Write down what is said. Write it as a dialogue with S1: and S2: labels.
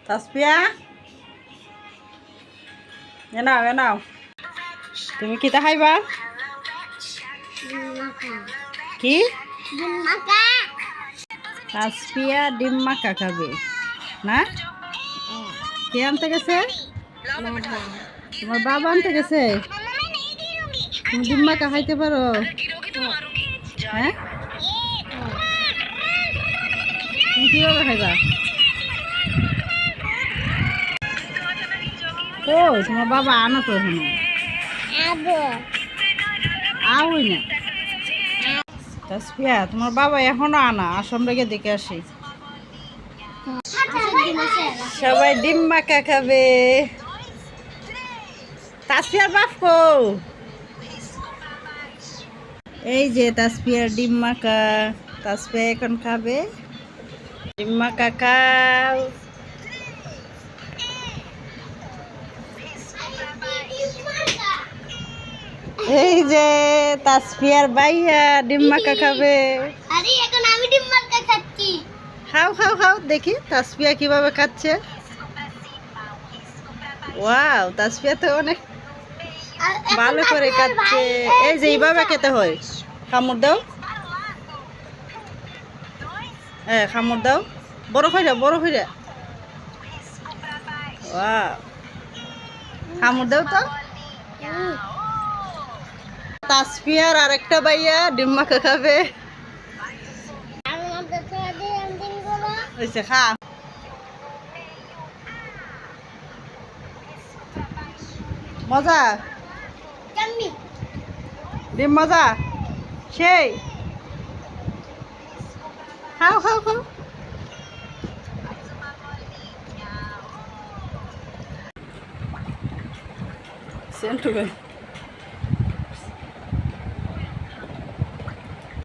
S1: তাসপিয়া এনাও এনাও তুমি কিতা খাইবা কি তাসপিয়া ডিম মাখা খাবে না কে আনতে গেছে তোমার বাবা আনতে গেছে তুমি ডিম মাখা খাইতে পারো হ্যাঁ তুমি কিভাবে খাইবা ও তোমার বাবা আনা তো এখনো আউই না তাসপিয়া তোমার বাবা এখনো আনা আসন রেখে দেখে আসি সবাই ডিম মাখা খাবে তাসপিয়ার বাপ কো এই যে তাসপিয়ার ডিম মাখা তাসপিয়া এখন খাবে ডিম মাখা খাও এই যে তাসপিয়ার ভাইয়া ডিম মাখা খাবে
S2: আরে এখন আমি ডিম মাখা খাচ্ছি
S1: খাও খাও খাও দেখি তাসপিয়া কিভাবে খাচ্ছে ওয়াও তাসপিয়া তো অনেক ভালো করে খাচ্ছে এই যে এইভাবে খেতে হয় খামড় দাও হ্যাঁ খামড় দাও বড় হইরা ওয়াও খামড় দাও তো তাসপিয়ার আরেকটা ভাইয়া ডিম মাখা খাবে হয়েছে খা মজা ডিম মজা সেই খাও খাও খাও সেন্টু